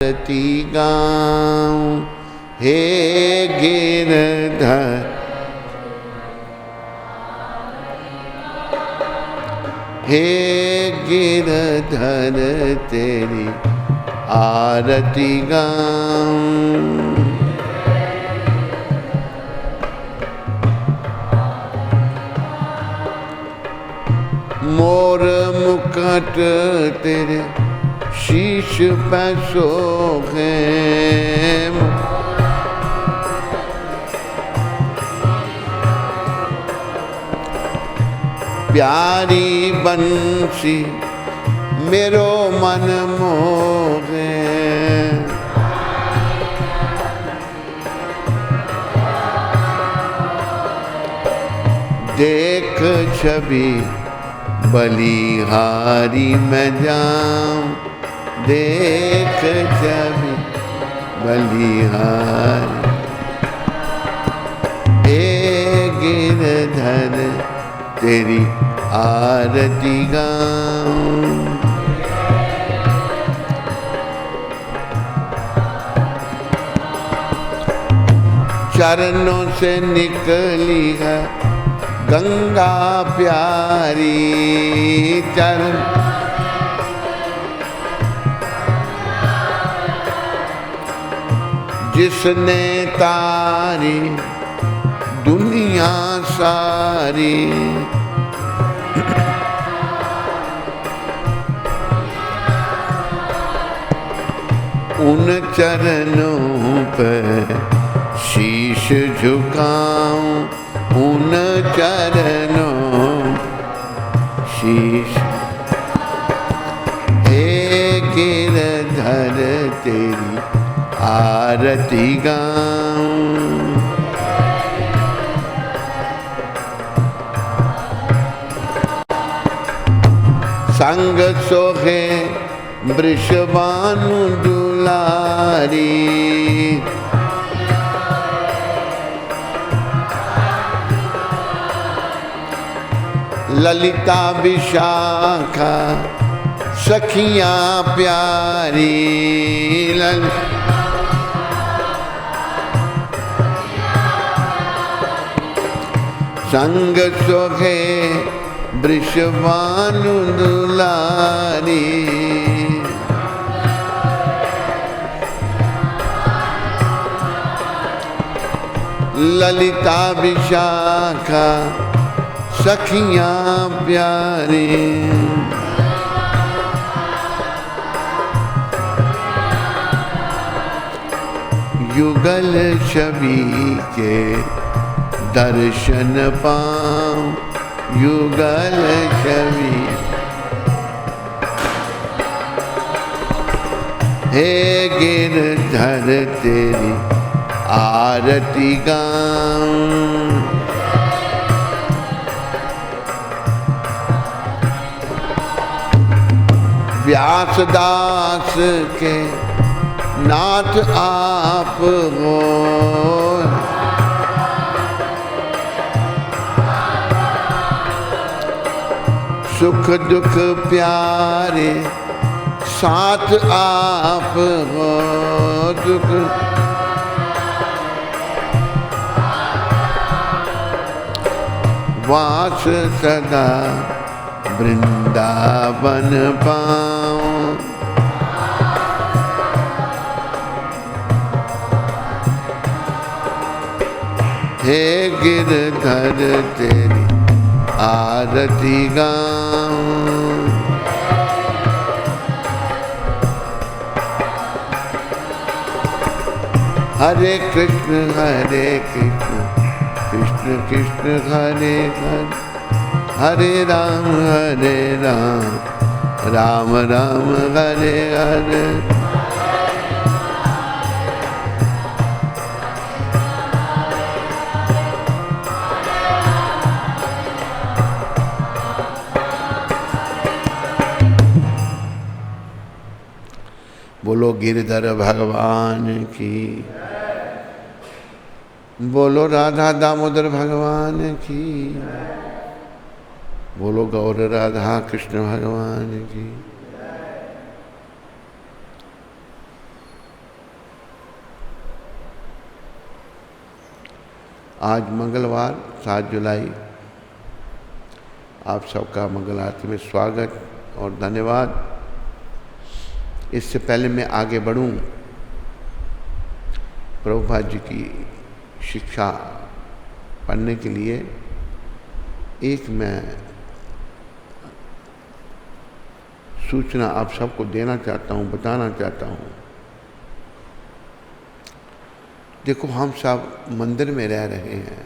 आरती गाऊं हे गिरधर, हे गिरधर तेरी आरती गाऊं। मोर मुकुट तेरे शीश पे सोहे, प्यारी बंसी मेरो मन मोहे। देख छवि बलिहारी मैं जाऊं, देख छवि बलिहारी। हे गिरधर तेरी आरती गाऊं। चरणों से निकली है गंगा प्यारी, चरण जिसने तारी दुनिया सारी। उन चरणों पर शीश झुकाऊं, उन चरणों शीश। हे गिरधर तेरी आरती गाऊं। संग सोहे वृषभानु दुलारी, ललिता विशाखा सखियां प्यारी। संग सोहे वृषभानु दुलारी, ललिता विशाखा सखियां प्यारी। युगल छवि के दर्शन पाऊं, युगल छवि। हे गिरधर तेरी आरती गाऊं। व्यासदास के नाथ आप हो, सुख दुख प्यारे साथ आप हो। दुख वास सदा वृंदावन पाऊं। हे गिरधर तेरी आरती गाऊं। हरे कृष्ण कृष्ण कृष्ण हरे हरे, हरे राम राम राम हरे हरे। बोलो गिरधर भगवान की, बोलो राधा दामोदर भगवान की, बोलो गौर राधा कृष्ण भगवान की। आज मंगलवार 7 जुलाई, आप सबका मंगल आरती में स्वागत और धन्यवाद। इससे पहले मैं आगे बढ़ूं, प्रभुपाद जी की शिक्षा पढ़ने के लिए एक मैं सूचना आप सबको देना चाहता हूं, बताना चाहता हूं। देखो, हम सब मंदिर में रह रहे हैं।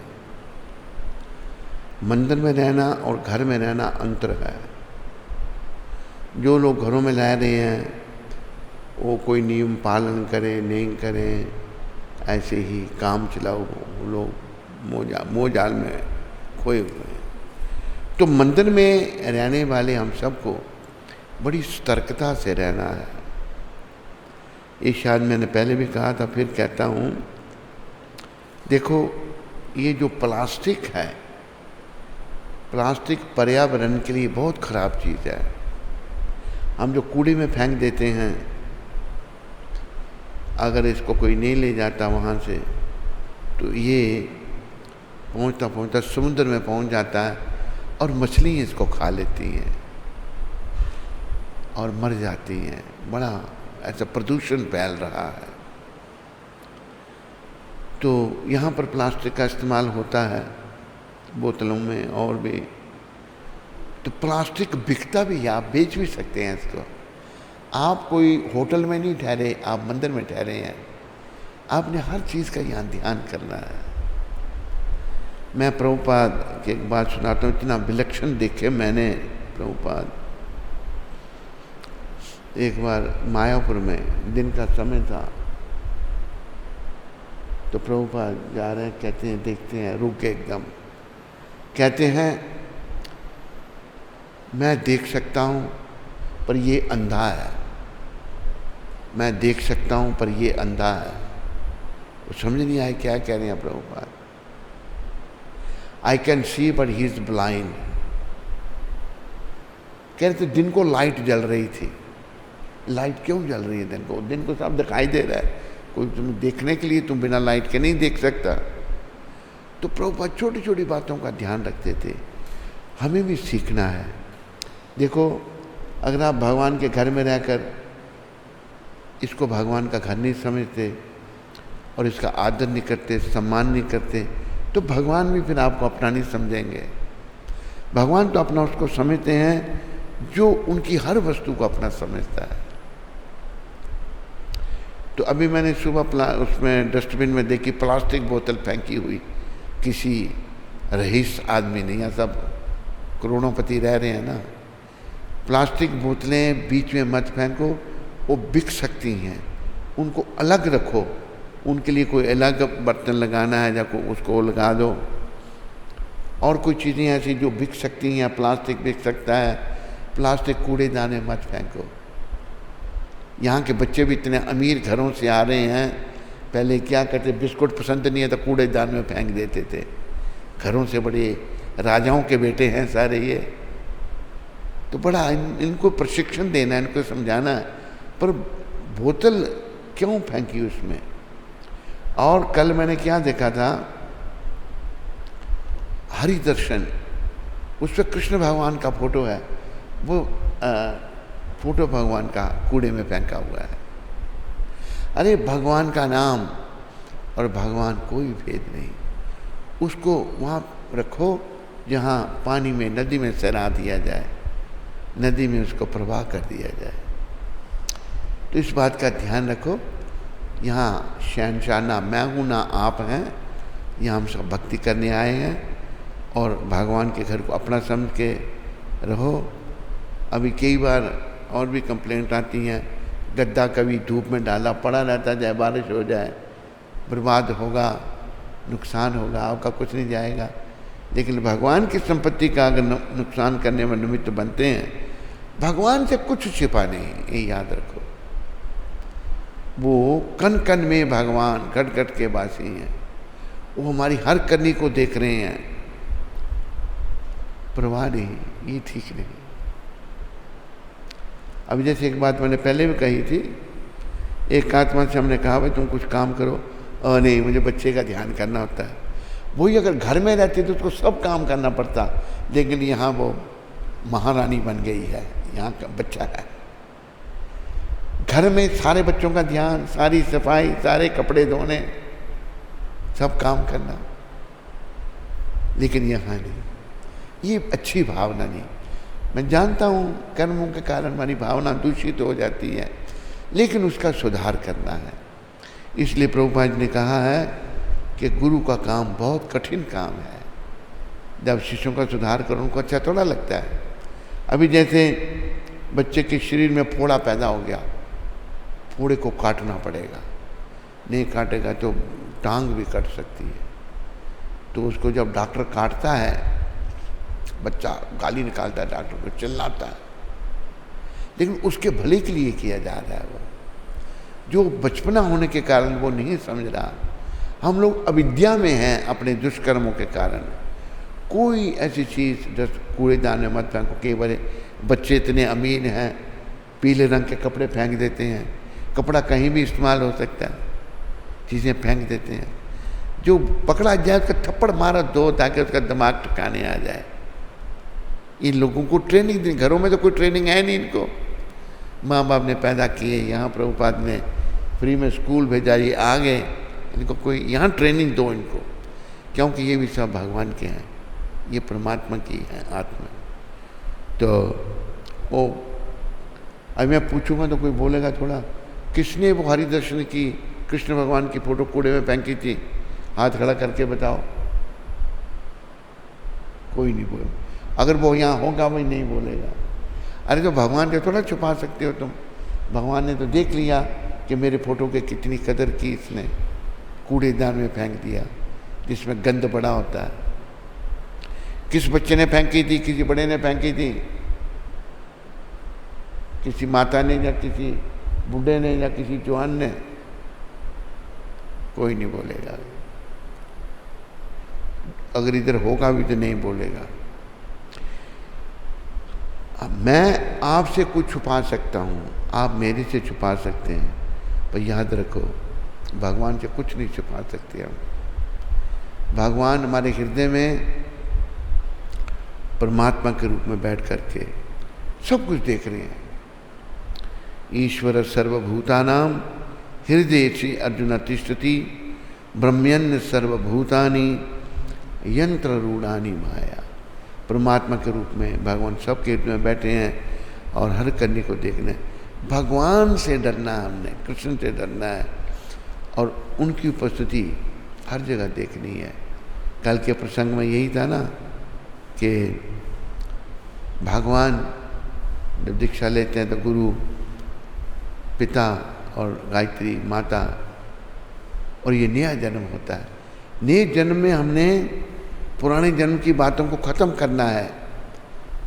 मंदिर में रहना और घर में रहना अंतर है। जो लोग घरों में रह रहे हैं वो कोई नियम पालन करें नहीं करें, ऐसे ही काम चलाओ, लोग मोजाल में खोए हुए हैं। तो मंदिर में रहने वाले हम सबको बड़ी सतर्कता से रहना है। ये शायद मैंने पहले भी कहा था, फिर कहता हूँ। देखो, ये जो प्लास्टिक है, प्लास्टिक पर्यावरण के लिए बहुत खराब चीज़ है। हम जो कूड़े में फेंक देते हैं, अगर इसको कोई नहीं ले जाता वहाँ से, तो ये पहुँचता पहुँचता समुद्र में पहुँच जाता है और मछली इसको खा लेती हैं और मर जाती हैं। बड़ा ऐसा प्रदूषण फैल रहा है। तो यहाँ पर प्लास्टिक का इस्तेमाल होता है, बोतलों में और भी। तो प्लास्टिक बिकता भी है, आप बेच भी सकते हैं इसको। आप कोई होटल में नहीं ठहरे, आप मंदिर में ठहरे हैं। आपने हर चीज़ का यहाँ ध्यान करना है। मैं प्रभुपाद की एक बात सुनाता हूँ, इतना विलक्षण देखे मैंने प्रभुपाद। एक बार मायापुर में दिन का समय था, तो प्रभुपाद जा रहे हैं, कहते हैं, देखते हैं, रुक गए एकदम। कहते हैं, मैं देख सकता हूँ पर ये अंधा है। मैं देख सकता हूँ पर ये अंधा है। वो समझ नहीं आया क्या कह रहे हैं Prabhupada. I can see but he is blind. कह रहे थे दिन को लाइट जल रही थी। लाइट क्यों जल रही है दिन को? दिन को सब दिखाई दे रहा है, कोई तुम देखने के लिए तुम बिना लाइट के नहीं देख सकता। तो प्रभुपाद छोटी छोटी बातों का ध्यान रखते थे। हमें भी सीखना है। देखो, अगर आप भगवान के घर में रहकर इसको भगवान का घर नहीं समझते और इसका आदर नहीं करते, सम्मान नहीं करते, तो भगवान भी फिर आपको अपना नहीं समझेंगे। भगवान तो अपना उसको समझते हैं जो उनकी हर वस्तु को अपना समझता है। तो अभी मैंने सुबह उसमें डस्टबिन में देखी प्लास्टिक बोतल फेंकी हुई। किसी रईस आदमी ने, यहाँ सब करोड़ोंपति रह रहे हैं ना। प्लास्टिक बोतलें बीच में मत फेंको, वो बिक सकती हैं, उनको अलग रखो। उनके लिए कोई अलग बर्तन लगाना है, या उसको लगा दो। और कोई चीज़ें ऐसी जो बिक सकती हैं, प्लास्टिक बिक सकता है, प्लास्टिक कूड़ेदान में मत फेंको। यहाँ के बच्चे भी इतने अमीर घरों से आ रहे हैं, पहले क्या करते, बिस्कुट पसंद नहीं है तो कूड़ेदान में फेंक देते थे। घरों से बड़े राजाओं के बेटे हैं सारे ये। तो बड़ा इनको प्रशिक्षण देना है, इनको समझाना है। पर बोतल क्यों फेंकी उसमें? और कल मैंने क्या देखा था, हरि दर्शन, उस पर कृष्ण भगवान का फोटो है। वो फोटो भगवान का कूड़े में फेंका हुआ है। अरे भगवान का नाम और भगवान कोई भेद नहीं। उसको वहाँ रखो जहाँ पानी में, नदी में सरा दिया जाए, नदी में उसको प्रवाह कर दिया जाए। तो इस बात का ध्यान रखो। यहाँ शहनशाह ना मैं हूँ ना आप हैं। यहाँ हम सब भक्ति करने आए हैं और भगवान के घर को अपना समझ के रहो। अभी कई बार और भी कंप्लेंट आती हैं, गद्दा कभी धूप में डाला पड़ा रहता, चाहे बारिश हो जाए, बर्बाद होगा, नुकसान होगा, आपका कुछ नहीं जाएगा। लेकिन भगवान की संपत्ति का अगर नुकसान करने में निमित्त बनते हैं, भगवान से कुछ छिपा नहीं, ये याद रखो। वो कण कण में भगवान घट घट के वासी हैं। वो हमारी हर करनी को देख रहे हैं। परवाह नहीं, ये ठीक नहीं। अभी जैसे एक बात मैंने पहले भी कही थी, एक आत्मा से हमने कहा भाई तुम कुछ काम करो, और नहीं मुझे बच्चे का ध्यान करना होता है। वही अगर घर में रहती तो उसको सब काम करना पड़ता, लेकिन यहाँ वो महारानी बन गई है, यहाँ का बच्चा है। घर में सारे बच्चों का ध्यान, सारी सफाई, सारे कपड़े धोने, सब काम करना, लेकिन यहाँ नहीं। ये अच्छी भावना नहीं। मैं जानता हूँ कर्मों के कारण हमारी भावना दूषित हो जाती है, लेकिन उसका सुधार करना है। इसलिए प्रभुपाद जी ने कहा है कि गुरु का काम बहुत कठिन काम है। जब शिष्यों का सुधार करो उनको अच्छा थोड़ा लगता है। अभी जैसे बच्चे के शरीर में फोड़ा पैदा हो गया, फोड़े को काटना पड़ेगा, नहीं काटेगा तो टांग भी कट सकती है। तो उसको जब डॉक्टर काटता है, बच्चा गाली निकालता है, डॉक्टर को चिल्लाता है, लेकिन उसके भले के लिए किया जा रहा है। वो जो बचपना होने के कारण वो नहीं समझ रहा। हम लोग अविद्या में हैं अपने दुष्कर्मों के कारण। कोई ऐसी चीज़ जैसे कूड़ेदान में मत फेंको। केवल बच्चे इतने अमीर हैं, पीले रंग के कपड़े फेंक देते हैं। कपड़ा कहीं भी इस्तेमाल हो सकता है, चीज़ें फेंक देते हैं। जो पकड़ा जाए उसका थप्पड़ मारा दो, ताकि उसका दिमाग ठिकाने आ जाए। इन लोगों को ट्रेनिंग दी, घरों में तो कोई ट्रेनिंग है नहीं इनको। माँ बाप ने पैदा किए, यहाँ प्रभुपाद ने फ्री में स्कूल भेजा, ये आ गए, इनको कोई यहाँ ट्रेनिंग दो इनको, क्योंकि ये भी सब भगवान के हैं, ये परमात्मा की है आत्मा। तो वो अब मैं पूछूंगा तो कोई बोलेगा थोड़ा, किसने वो हरिदर्शन की कृष्ण भगवान की फोटो कूड़े में फेंकी थी? हाथ खड़ा करके बताओ। कोई नहीं बोले। अगर वो यहाँ होगा वही नहीं बोलेगा। अरे तो भगवान के थोड़ा छुपा सकते हो तुम। भगवान ने तो देख लिया कि मेरे फोटो के कितनी कदर की इसने, कूड़ेदान में फेंक दिया जिसमें गंद बड़ा होता है। किस बच्चे ने फेंकी थी? किसी बड़े ने फेंकी थी? किसी माता ने या किसी बूढ़े ने या किसी जवान ने? कोई नहीं बोलेगा। अगर इधर होगा भी तो नहीं बोलेगा। मैं आपसे कुछ छुपा सकता हूँ, आप मेरे से छुपा सकते हैं, पर याद रखो भगवान से कुछ नहीं छुपा सकते हम। भगवान हमारे हृदय में परमात्मा के रूप में बैठ करके सब कुछ देख रहे हैं। ईश्वर सर्वभूतानां हृदय श्री अर्जुन तिष्ठति ब्रह्मण्य सर्वभूतानि यंत्र रूढ़ानी माया। परमात्मा के रूप में भगवान सबके हृदय में बैठे हैं और हर करने को देखना है। भगवान से डरना है, हमने कृष्ण से डरना है और उनकी उपस्थिति हर जगह देखनी है। कल के प्रसंग में यही था ना कि भगवान जब दीक्षा लेते हैं तो गुरु, पिता और गायत्री माता, और ये नया जन्म होता है। नए जन्म में हमने पुराने जन्म की बातों को ख़त्म करना है,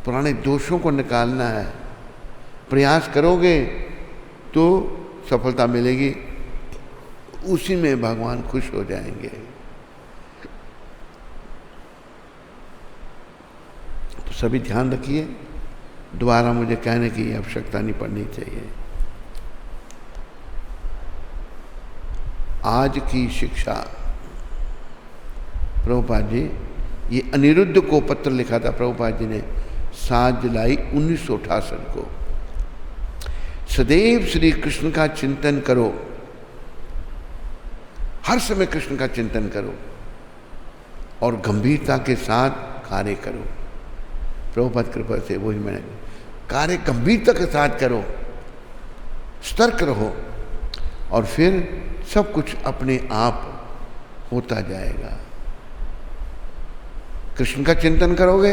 पुराने दोषों को निकालना है। प्रयास करोगे तो सफलता मिलेगी, उसी में भगवान खुश हो जाएंगे। तो सभी ध्यान रखिए, दोबारा मुझे कहने की आवश्यकता नहीं पड़नी चाहिए। आज की शिक्षा प्रभुपाद जी, ये अनिरुद्ध को पत्र लिखा था प्रभुपाद जी ने 7 जुलाई 1968 को। सदैव श्री कृष्ण का चिंतन करो, हर समय कृष्ण का चिंतन करो और गंभीरता के साथ कार्य करो। प्रभुपाद कृपा से वही मैंने कार्य गंभीरता के साथ करो, सतर्क रहो और फिर सब कुछ अपने आप होता जाएगा। कृष्ण का चिंतन करोगे।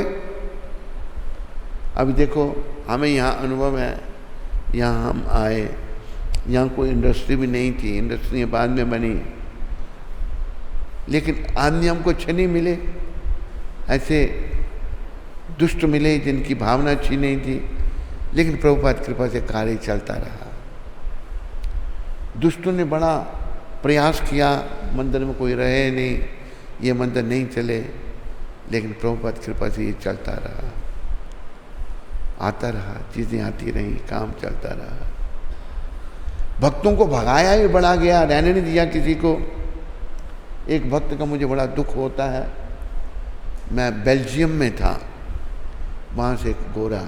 अभी देखो हमें यहाँ अनुभव है, यहाँ हम आए, यहाँ कोई इंडस्ट्री भी नहीं थी, इंडस्ट्री बाद में बनी, लेकिन आदमी हमको अच्छे नहीं मिले, ऐसे दुष्ट मिले जिनकी भावना अच्छी नहीं थी, लेकिन प्रभुपाद कृपा से कार्य चलता रहा। दुष्टों ने बड़ा प्रयास किया, मंदिर में कोई रहे नहीं, ये मंदिर नहीं चले, लेकिन प्रभुपाद कृपा से ये चलता रहा, आता रहा, चीज़ें आती रहीं, काम चलता रहा। भक्तों को भगाया भी बड़ा गया, रहने नहीं दिया किसी को, एक भक्त का मुझे बड़ा दुख होता है। मैं बेल्जियम में था, वहाँ से एक गोरा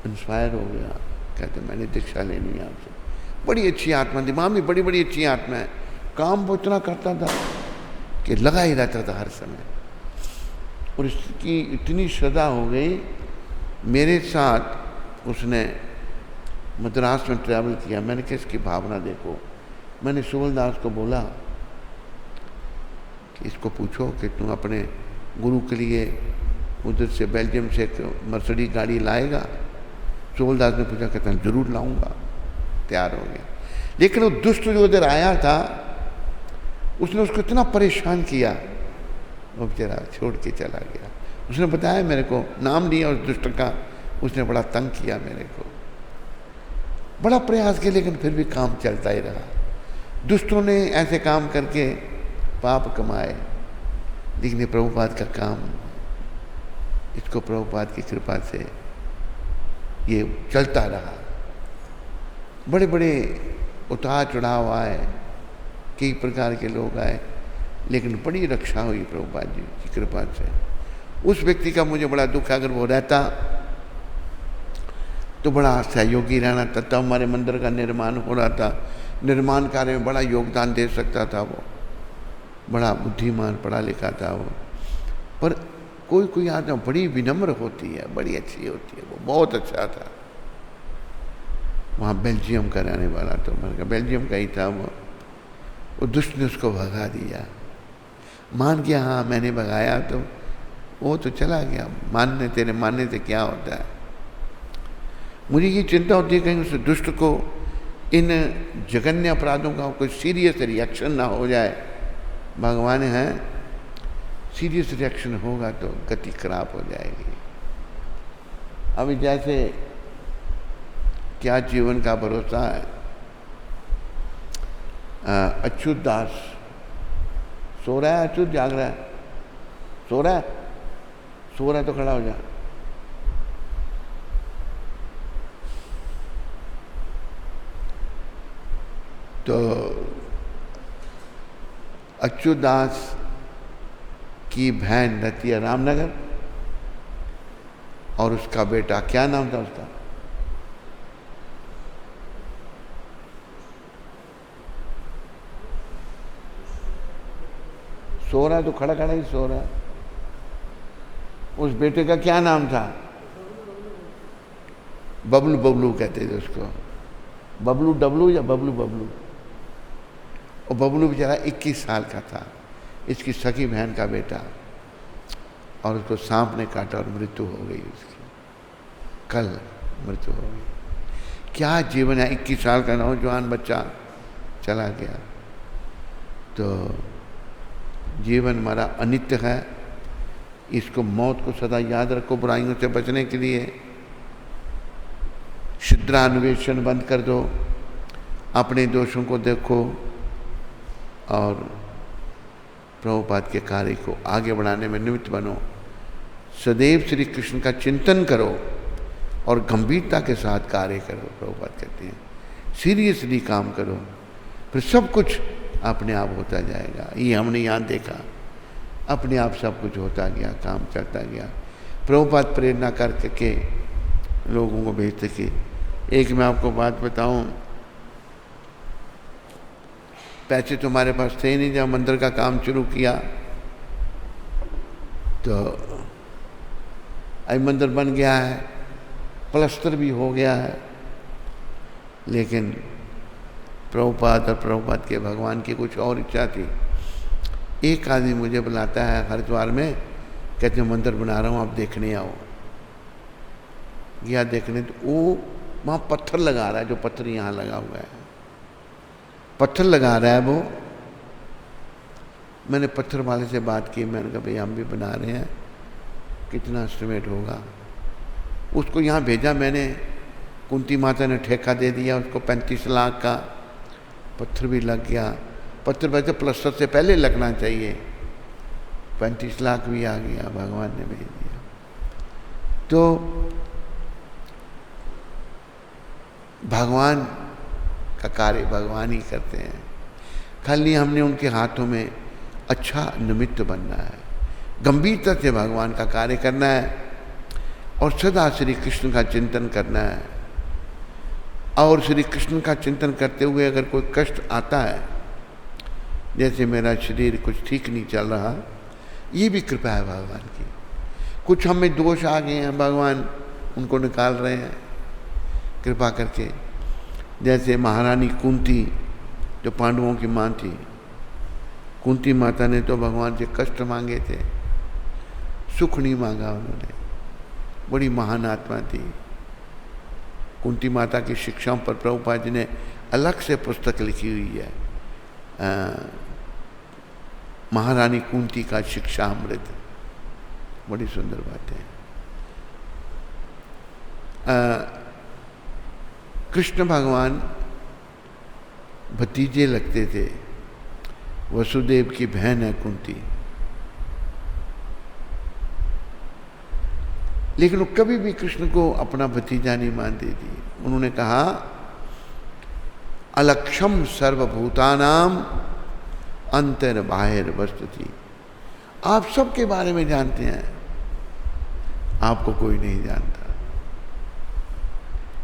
इंस्पायर हो गया, कहते मैंने दीक्षा लेनी है आपसे। बड़ी अच्छी आत्मा, दिमाग में बड़ी बड़ी अच्छी आत्मा है। काम वो इतना करता था कि लगा ही रहता था हर समय, और इसकी इतनी श्रद्धा हो गई। मेरे साथ उसने मद्रास में ट्रैवल किया। मैंने कहा इसकी भावना देखो। मैंने सुबलदास को बोला कि इसको पूछो कि तुम अपने गुरु के लिए उधर से बेल्जियम से एक मर्सिडीज गाड़ी लाएगा। सुबलदास ने पूछा, कहता है जरूर लाऊंगा। तैयार हो गया। लेकिन वो दुष्ट जो उधर आया था, उसने उसको इतना परेशान किया, वो बेचारा छोड़ के चला गया। उसने बताया मेरे को, नाम लिया उस दुष्ट का, उसने बड़ा तंग किया मेरे को, बड़ा प्रयास किया, लेकिन फिर भी काम चलता ही रहा। दुष्टों ने ऐसे काम करके पाप कमाए, लेकिन ये प्रभुपाद का काम, इसको प्रभुपाद की कृपा से ये चलता रहा। बड़े बड़े उतार चढ़ाव आए, कई प्रकार के लोग आए, लेकिन बड़ी रक्षा हुई प्रभुपाद जी की कृपा से। उस व्यक्ति का मुझे बड़ा दुख है, अगर वो रहता तो बड़ा सहयोगी रहना था, तब हमारे मंदिर का निर्माण हो रहा था। निर्माण कार्य में बड़ा योगदान दे सकता था वो, बड़ा बुद्धिमान पढ़ा लिखा था वो। पर कोई कोई आदमी बड़ी विनम्र होती है, बड़ी अच्छी होती है, वो बहुत अच्छा था। वहाँ बेल्जियम का रहने वाला, तो मैंने कहा बेल्जियम का ही था वो दुष्ट ने उसको भगा दिया। मान गया, हाँ मैंने भगाया, तो वो तो चला गया। मानने तेरे मानने से क्या होता है। मुझे ये चिंता होती है कहीं उस दुष्ट को इन जघन्य अपराधों का कोई सीरियस रिएक्शन ना हो जाए। भगवान है, सीरियस रिएक्शन होगा तो गति खराब हो जाएगी। अभी जैसे क्या जीवन का भरोसा है। अच्युत दास सो रहा है, अच्युत जाग रहा है, सो रहा है, सो रहा है तो खड़ा हो जा। तो अच्युत दास की बहन रहती है रामनगर, और उसका बेटा, क्या नाम था उसका, सो रहा है तो खड़ा खड़ा ही सो रहा है। उस बेटे का क्या नाम था? बबलू, बबलू कहते थे उसको, बबलू डबलू या बबलू बबलू। और बबलू बेचारा 21 साल का था, इसकी सगी बहन का बेटा, और उसको सांप ने काटा और मृत्यु हो गई उसकी, कल मृत्यु हो गई। क्या जीवन है, 21 साल का नौजवान बच्चा चला गया। तो जीवन हमारा अनित्य है, इसको, मौत को सदा याद रखो। बुराइयों से बचने के लिए छिद्रान्वेषण बंद कर दो, अपने दोषों को देखो, और प्रभुपाद के कार्य को आगे बढ़ाने में निमित्त बनो। सदैव श्री कृष्ण का चिंतन करो और गंभीरता के साथ कार्य करो। प्रभुपाद कहते हैं सीरियसली काम करो, फिर सब कुछ अपने आप होता जाएगा। ये हमने यहाँ देखा, अपने आप सब कुछ होता गया, काम चलता गया। प्रभुपाद प्रेरणा करके लोगों को भेजते कि एक मैं आपको बात बताऊं, पैसे तुम्हारे पास थे नहीं जब मंदिर का काम शुरू किया, तो अब मंदिर बन गया है, प्लस्तर भी हो गया है, लेकिन प्रभुपाद और प्रभुपाद के भगवान की कुछ और इच्छा थी। एक आदमी मुझे बुलाता है हरिद्वार में, कहते हैं मंदिर बना रहा हूँ, आप देखने आओ। गया देखने, तो वो वहाँ पत्थर लगा रहा है, जो पत्थर यहाँ लगा हुआ है, पत्थर लगा रहा है वो। मैंने पत्थर वाले से बात की, मैंने कहा भाई हम भी बना रहे हैं, कितना एस्टिमेट होगा। उसको यहाँ भेजा मैंने, कुंती माता ने ठेका दे दिया उसको 35 लाख का। पत्थर भी लग गया, पत्थर वैसे प्लस्तर से पहले लगना चाहिए, 35 लाख भी आ गया, भगवान ने भेज दिया। तो भगवान का कार्य भगवान ही करते हैं। खाली हमने उनके हाथों में अच्छा निमित्त बनना है, गंभीरता से भगवान का कार्य करना है और सदा श्री कृष्ण का चिंतन करना है। और श्री कृष्ण का चिंतन करते हुए अगर कोई कष्ट आता है, जैसे मेरा शरीर कुछ ठीक नहीं चल रहा, ये भी कृपा है भगवान की। कुछ हमें दोष आ गए हैं, भगवान उनको निकाल रहे हैं कृपा करके। जैसे महारानी कुंती जो पांडवों की माँ थी, कुंती माता ने तो भगवान से कष्ट मांगे थे, सुख नहीं मांगा उन्होंने। बड़ी महान आत्मा थी। कुंती माता की शिक्षाओं पर प्रभुपाद जी ने अलग से पुस्तक लिखी हुई है, महारानी कुंती का शिक्षा अमृत। बड़ी सुंदर बात है। कृष्ण भगवान भतीजे लगते थे। वसुदेव की बहन है कुंती, लेकिन वो कभी भी कृष्ण को अपना भतीजा नहीं मानती थी। उन्होंने कहा, अलक्षम सर्वभूतानाम अंतर बाहिर वस्तुति। आप सबके बारे में जानते हैं, आपको कोई नहीं जानता।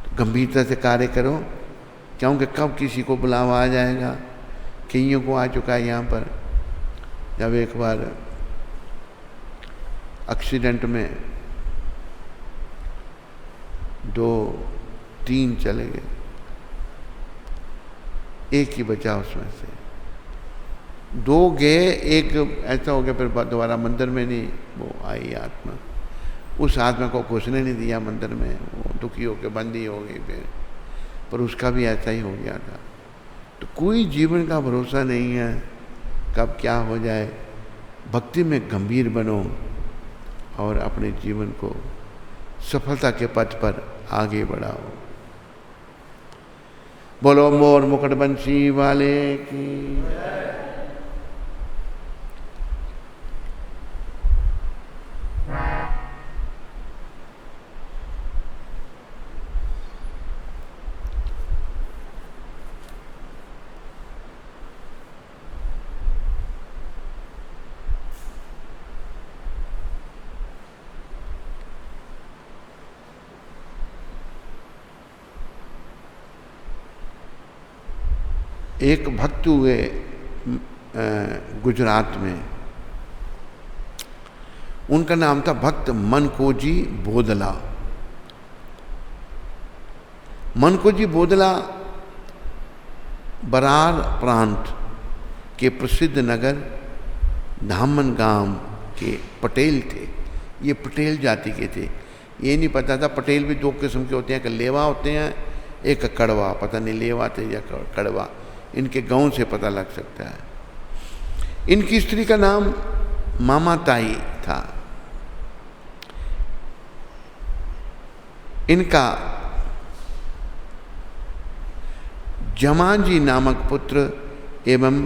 तो गंभीरता से कार्य करो, क्योंकि कब किसी को बुलावा आ जाएगा। कईयों को आ चुका है यहाँ पर। जब एक बार एक्सीडेंट में 2-3 चले गए, एक ही बचा उसमें से। 2 गए, एक ऐसा हो गया, फिर दोबारा मंदिर में नहीं वो आई आत्मा। उस आत्मा को घुसने नहीं दिया मंदिर में, वो दुखी होकर बंदी हो गई फिर। पर उसका भी ऐसा ही हो गया था। तो कोई जीवन का भरोसा नहीं है, कब क्या हो जाए। भक्ति में गंभीर बनो और अपने जीवन को सफलता के पथ पर आगे बढ़ाओ। बोलो मोर मुकुट बंसी वाले की। एक भक्त हुए गुजरात में, उनका नाम था भक्त मनकोजी बोदला। मनकोजी बोदला बरार प्रांत के प्रसिद्ध नगर धामन गांव के पटेल थे। ये पटेल जाति के थे। ये नहीं पता था, पटेल भी 2 किस्म के होते हैं, एक लेवा होते हैं, एक कड़वा। पता नहीं लेवा थे या कड़वा, इनके गांव से पता लग सकता है। इनकी स्त्री का नाम मामाताई था। इनका जमाजी नामक पुत्र एवं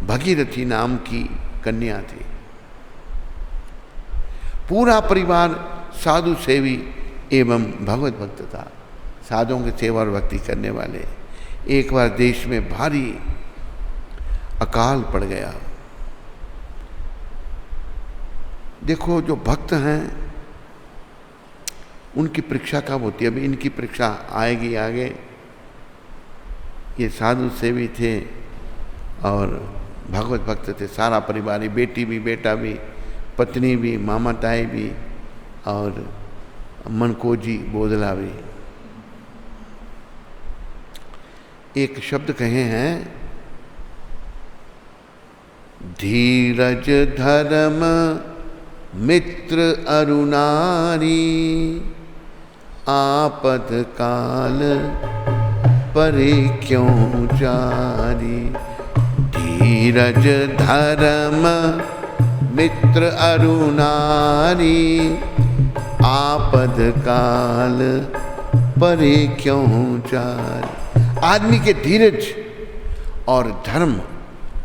भगीरथी नाम की कन्या थी। पूरा परिवार साधु सेवी एवं भगवत भक्त था, साधुओं की सेवा और भक्ति करने वाले। एक बार देश में भारी अकाल पड़ गया। देखो, जो भक्त हैं उनकी परीक्षा कब होती है? अभी इनकी परीक्षा आएगी आगे। ये साधु सेवी थे और भगवत भक्त थे, सारा परिवार ही, बेटी भी, बेटा भी, पत्नी भी, मामा ताई भी और मनकोजी बोदला भी। एक शब्द कहे हैं, धीरज धर्म मित्र अरुणारी, आपद काल परे क्यों जारी। धीरज धर्म मित्र अरुणारी, आपद काल परे क्यों जारी। आदमी के धीरज और धर्म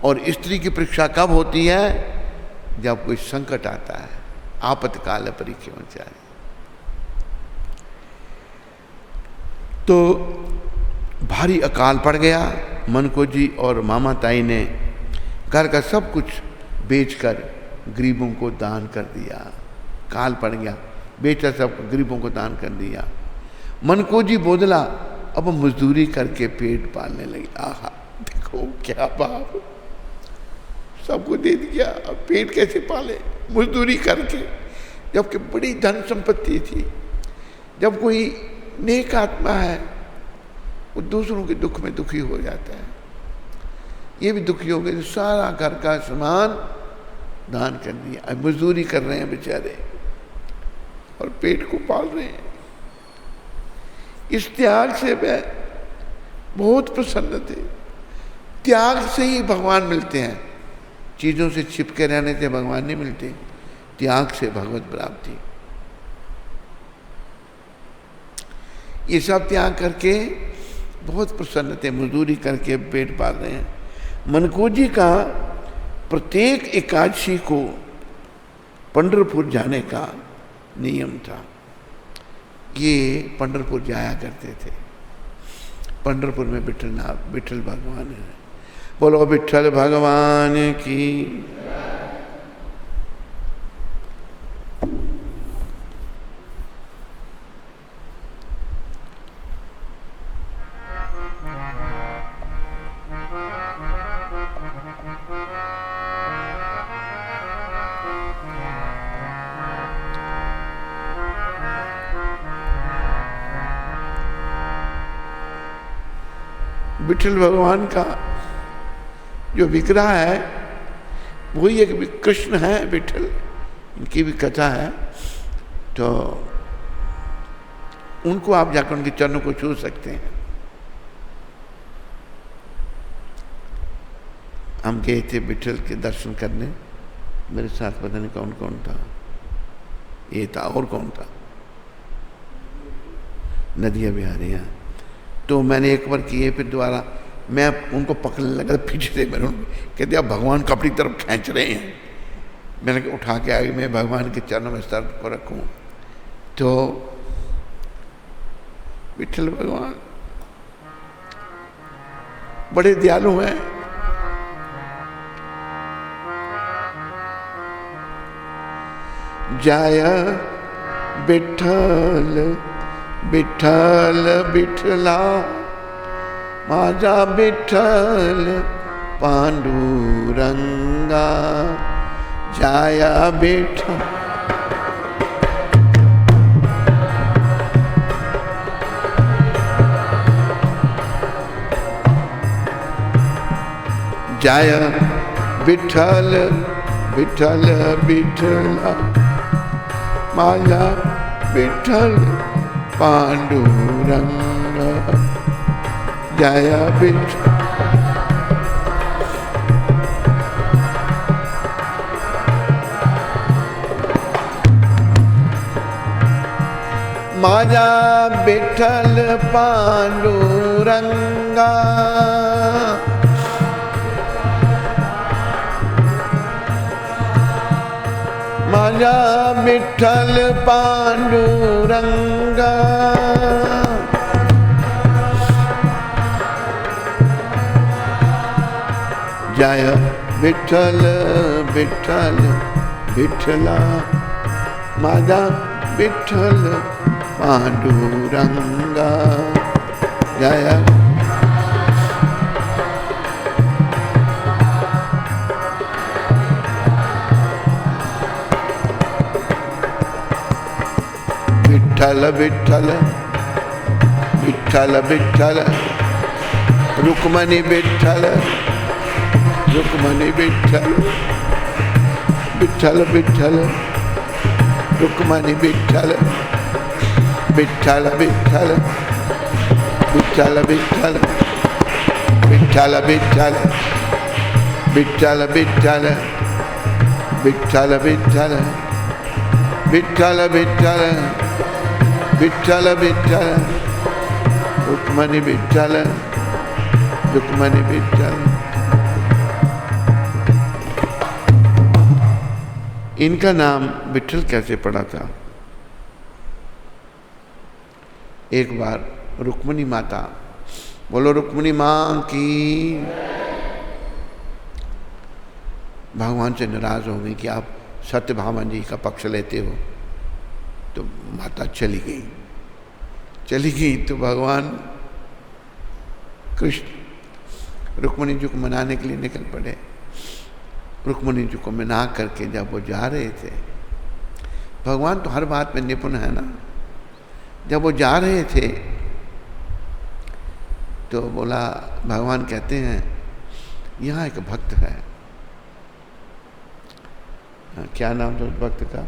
और स्त्री की परीक्षा कब होती है? जब कोई संकट आता है, आपत्काल परि क्यों जाए। तो भारी अकाल पड़ गया मनको जी और मामा ताई ने घर का सब कुछ बेचकर गरीबों को दान कर दिया। काल पड़ गया, बेचा सब, गरीबों को दान कर दिया। मनको जी बोदला अब मजदूरी करके पेट पालने लगी। आहा, देखो क्या बाप, सबको दे दिया, अब पेट कैसे पाले मजदूरी करके, जबकि बड़ी धन संपत्ति थी। जब कोई नेक आत्मा है वो दूसरों के दुख में दुखी हो जाता है। ये भी दुखी हो गए, तो सारा घर का सामान दान कर दिया। अब मजदूरी कर रहे हैं बेचारे और पेट को पाल रहे हैं। इस त्याग से वे बहुत प्रसन्न थे। त्याग से ही भगवान मिलते हैं, चीज़ों से छिपके रहने से भगवान नहीं मिलते, त्याग से भगवत प्राप्ति। ये सब त्याग करके बहुत प्रसन्न थे, मजदूरी करके पेट पाल रहे हैं। मनको जी का प्रत्येक एकादशी को पंढरपुर जाने का नियम था। ये पंढरपुर जाया करते थे। पंढरपुर में विठल भगवान है। बोलो विठल भगवान की। विठल भगवान का जो विग्रह है वही एक कृष्ण है, विठल, इनकी भी कथा है। तो उनको आप जाकर उनके चरणों को छू सकते हैं। हम गए थे विठल के दर्शन करने, मेरे साथ पता नहीं कौन कौन था, ये था और कौन था, नदिया बिहारियाँ। तो मैंने एक बार किए, फिर दोबारा मैं उनको पकड़ने लगा, पीछे से मैंने कहते आप भगवान को अपनी तरफ खींच रहे हैं। मैंने उठा के आगे मैं भगवान के चरणों में सर को रखूं। तो विठल भगवान बड़े दयालु हैं। जय विठल विठल विठला, माझा विठल पांडुरंगा। जय विठल जय विठल विठल विठला, माझा विठल पांडुरंग। जय विठल माझा विठल पांडुरंगा। माझा विठल पांडुरंगा। जय विठल विठल विठला, माझा विठल पांडुरंगा। जय विठल विठल विठल विठल, रुक्मणी विठल रुक्मणी विठल, विठल विठल रुक्मणी विठल, विठल विठल विठल विठल, विठल विठल विठल विठल, विठल विठल विठल विठल, विठल विठल रुक्मणी विठल रुक्मणी विठल। इनका नाम विठल कैसे पड़ा था? एक बार रुक्मणी माता बोलो रुक्मिणी मां की। भगवान से नाराज हो गई कि आप सत्यभामा जी का पक्ष लेते हो। तो माता चली गई तो भगवान कृष्ण रुक्मिणी जी को मनाने के लिए निकल पड़े। रुक्मिणी जी को मना करके जब वो जा रहे थे, भगवान तो हर बात में निपुण है ना, जब वो जा रहे थे तो बोला, भगवान कहते हैं यहाँ एक भक्त है, क्या नाम था उस भक्त का,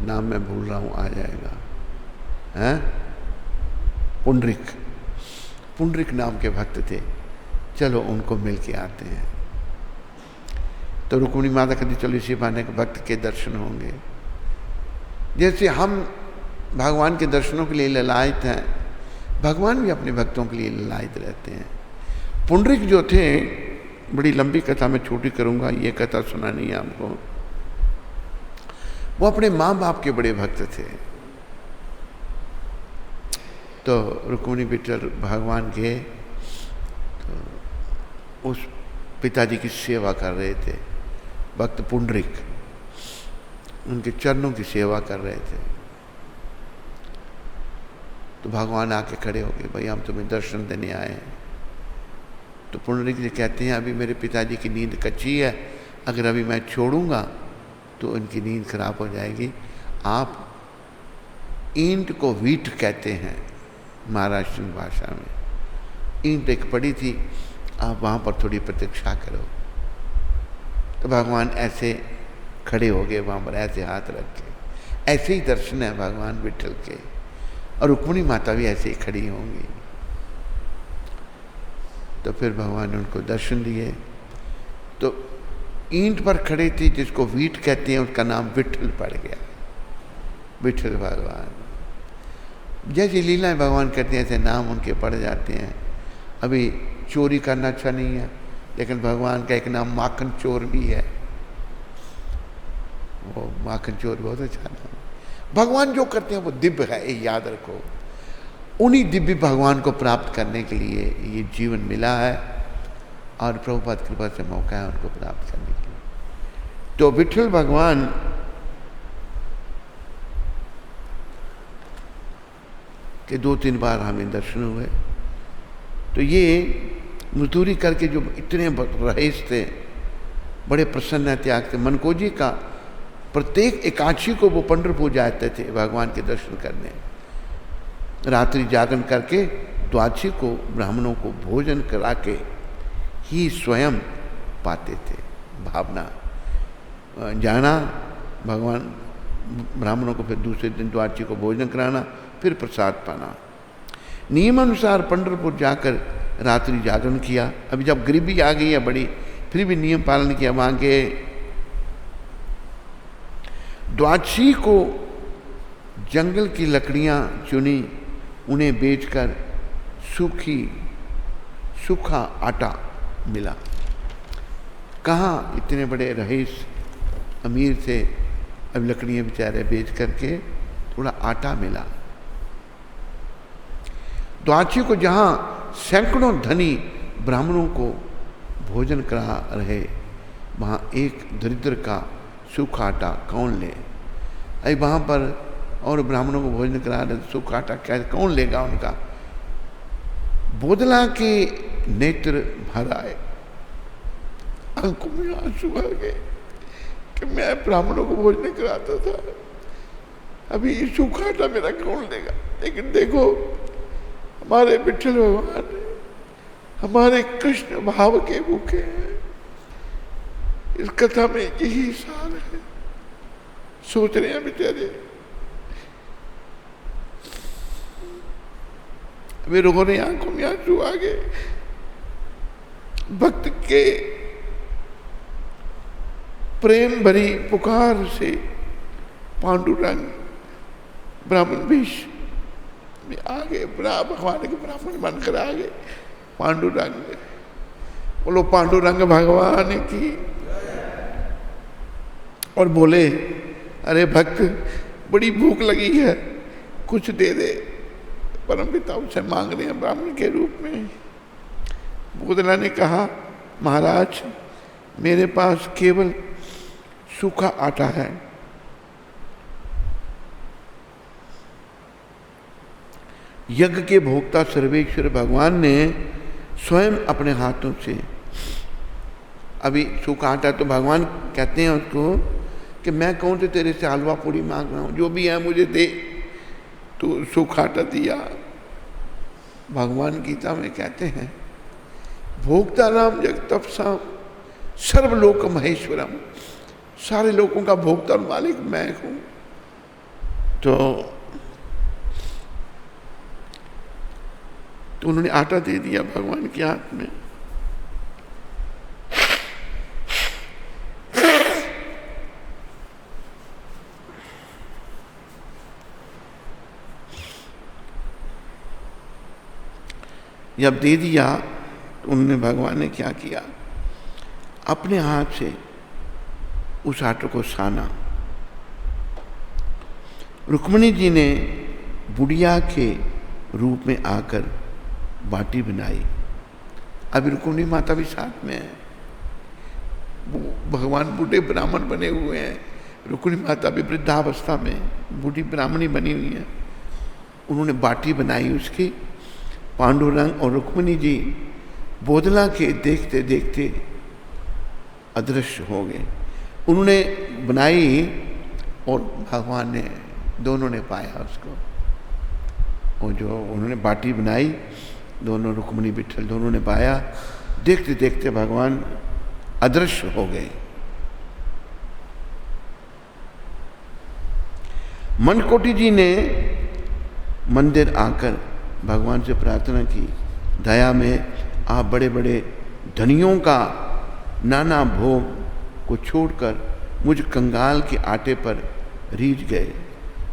नाम मैं भूल रहा हूँ, आ जाएगा, हैं, पुंडरिक नाम के भक्त थे, चलो उनको मिल के आते हैं। तो रुक्मिणी माता कहती चलो इसी बहाने के भक्त के दर्शन होंगे। जैसे हम भगवान के दर्शनों के लिए ललायत हैं, भगवान भी अपने भक्तों के लिए ललायत रहते हैं। पुंडरिक जो थे, बड़ी लंबी कथा मैं छोटी करूंगा, ये कथा सुनानी है आपको। वो अपने माँ बाप के बड़े भक्त थे। तो रुक्मिणी विठल भगवान के तो उस पिताजी की सेवा कर रहे थे, भक्त पुंडरिक उनके चरणों की सेवा कर रहे थे। तो भगवान आके खड़े हो गए, भाई हम तुम्हें दर्शन देने आए हैं। तो पुंडरिक जी कहते हैं अभी मेरे पिताजी की नींद कच्ची है, अगर अभी मैं छोड़ूंगा तो उनकी नींद खराब हो जाएगी। आप ईंट को वीट कहते हैं महाराष्ट्र भाषा में, ईंट एक पड़ी थी, आप वहाँ पर थोड़ी प्रतीक्षा करो। तो भगवान ऐसे खड़े हो गए वहाँ पर, ऐसे हाथ रख के। ऐसे ही दर्शन है भगवान विठल के, और रुक्मिणी माता भी ऐसे ही खड़ी होंगी। तो फिर भगवान ने उनको दर्शन दिए। तो ईंट पर खड़े थी, जिसको वीट कहते हैं, उसका नाम विठल पड़ गया, विठल भगवान। जैसी लीलाएं भगवान करते हैं ऐसे नाम उनके पड़ जाते हैं। अभी चोरी करना अच्छा नहीं है, लेकिन भगवान का एक नाम माखन चोर भी है। वो माखन चोर बहुत अच्छा नाम है। भगवान जो करते हैं वो दिव्य है, ये याद रखो। उन्हीं दिव्य भगवान को प्राप्त करने के लिए ये जीवन मिला है, और प्रभुपाद कृपा से मौका है उनको प्राप्त करने के लिए। तो विठल भगवान के 2-3 बार हमें दर्शन हुए। तो ये मजदूरी करके जो इतने रईस थे, बड़े प्रसन्न त्याग थे। मनकोजी का प्रत्येक एकादशी को वो पंढरपुर जाते थे भगवान के दर्शन करने। रात्रि जागरण करके द्वादशी को ब्राह्मणों को भोजन करा के ही स्वयं पाते थे। भावना जाना, भगवान ब्राह्मणों को फिर दूसरे दिन द्वादशी को भोजन कराना, फिर प्रसाद पाना। नियमानुसार पंढरपुर जाकर रात्रि जागरण किया। अभी जब गरीबी आ गई है बड़ी, फिर भी नियम पालन किया। वहाँ के द्वादशी को जंगल की लकड़ियाँ चुनी, उन्हें बेचकर सूखा आटा मिला। कहाँ इतने बड़े रईस अमीर थे, अब लकड़ियाँ बेचारे बेच करके थोड़ा आटा मिला। द्वादशी को जहाँ सैकड़ों धनी ब्राह्मणों को भोजन करा रहे, वहाँ एक दरिद्र का सूखा आटा कौन ले? अरे वहाँ पर और ब्राह्मणों को भोजन करा रहे, सूखा आटा क्या कौन लेगा उनका? बोदला के नेत्र भर आए, आंखों में आंसू आ गए कि मैं ब्राह्मणों को भोजन कराता था, अभी ये सूखा आटा मेरा कौन लेगा? लेकिन देखो हमारे विठल भगवान हमारे कृष्ण भाव के भूखे हैं। इस कथा में यही सार है। सोच रहे हैं बेचारे, वे रो रहे, आंखों में आंसू आ गए। भक्त के प्रेम भरी पुकार से पांडुरंग ब्राह्मण वेश में आ गए, भगवान के ब्राह्मण बनकर आ गए। पांडुरंग, बोलो पांडुरंग भगवान की। और बोले, अरे भक्त बड़ी भूख लगी है, कुछ दे दे। परमपिता उनसे मांग रहे हैं ब्राह्मण के रूप में। बोधला ने कहा, महाराज मेरे पास केवल सूखा आटा है। यज्ञ के भोक्ता सर्वेश्वर भगवान ने स्वयं अपने हाथों से, अभी सूखा आटा तो भगवान कहते हैं उसको कि मैं कौन से तेरे से हलवा पूड़ी मांग रहा हूं, जो भी है मुझे दे। तो सूखा आटा दिया। भगवान गीता में कहते हैं, भोक्ता नाम जगतपसाम सर्वलोक महेश्वरम, सारे लोगों का भोक्ता और मालिक मैं हूं। तो उन्होंने आटा दे दिया भगवान के हाथ में। जब दे दिया तो उन्होंने, भगवान ने क्या किया, अपने हाथ से उस आटे को साना। रुक्मिणी जी ने बुढ़िया के रूप में आकर बाटी बनाई। अभी रुक्मिणी माता भी साथ में है, भगवान बूढ़े ब्राह्मण बने हुए हैं, रुक्मिणी माता भी वृद्धावस्था में बूढ़ी ब्राह्मणी बनी हुई है। उन्होंने बाटी बनाई उसकी। पांडुरंग और रुक्मिणी जी बोधला के देखते देखते अदृश्य हो गए। उन्होंने बनाई और भगवान ने, दोनों ने पाया उसको। और जो उन्होंने बाटी बनाई, दोनों रुक्मिणी विट्ठल दोनों ने पाया। देखते देखते भगवान अदृश्य हो गए। मनकोटी जी ने मंदिर आकर भगवान से प्रार्थना की, दया में आप बड़े बड़े धनियों का नाना भोग को छोड़कर मुझ कंगाल के आटे पर रीझ गए।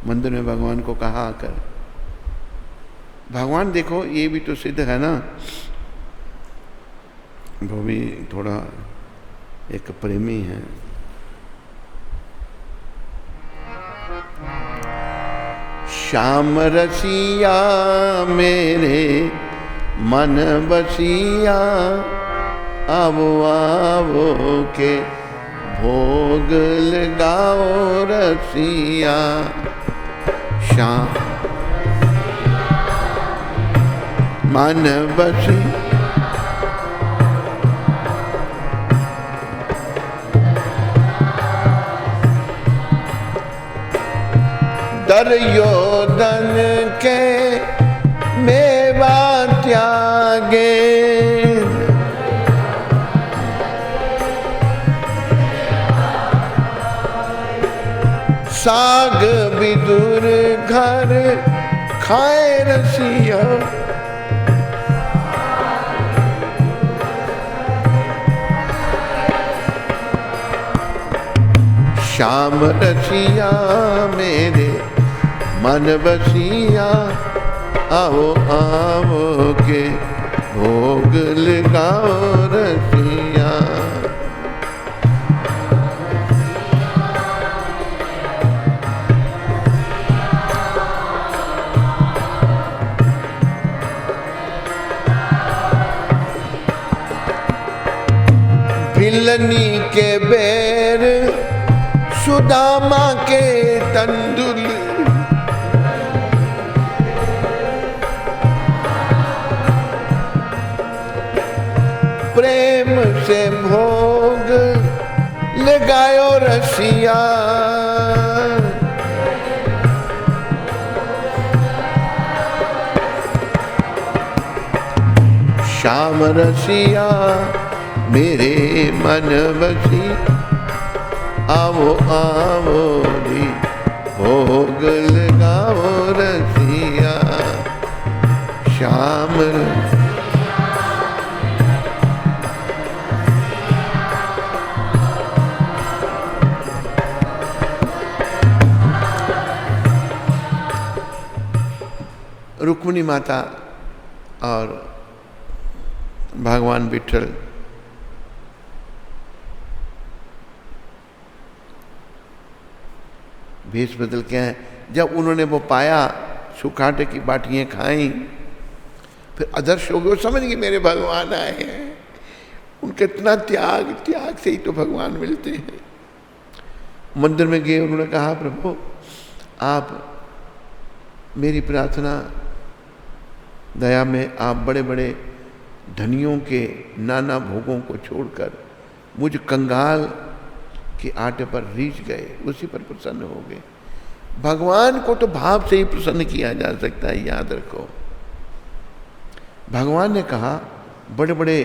मंदिर में भगवान को कहा आकर, भगवान देखो ये भी तो सिद्ध है ना, वो भी थोड़ा एक प्रेमी है। श्याम रसिया मेरे मन बसिया, आवो आवो के भोग लगाओ रसिया। श्याम मन बसी दुर्योधन के मेवा त्यागे, साग विदुर घर खाए रसिया। श्याम रसिया मेरे मन बसिया, आओ आओ के भोग लगाओ रसिया। भिलनी के बैर सुदामा के तंदुल, प्रेम से भोग लगायो रसिया। श्याम रसिया मेरे मन बसी, आवो आवो री भोग लगाओ रसिया। श्याम रुक्मिणी माता और भगवान विट्ठल भेष बदल के हैं। जब उन्होंने वो पाया सूखा आटे की बाटियाँ खाई, फिर अदर्श हो गए, वो समझ गए मेरे भगवान आए हैं। उनका इतना त्याग, त्याग से ही तो भगवान मिलते हैं। मंदिर में गए, उन्होंने कहा प्रभु आप मेरी प्रार्थना, दया में आप बड़े बड़े धनियों के नाना भोगों को छोड़कर मुझ कंगाल के आटे पर रीझ गए, उसी पर प्रसन्न हो गए। भगवान को तो भाव से ही प्रसन्न किया जा सकता है, याद रखो। भगवान ने कहा बड़े बड़े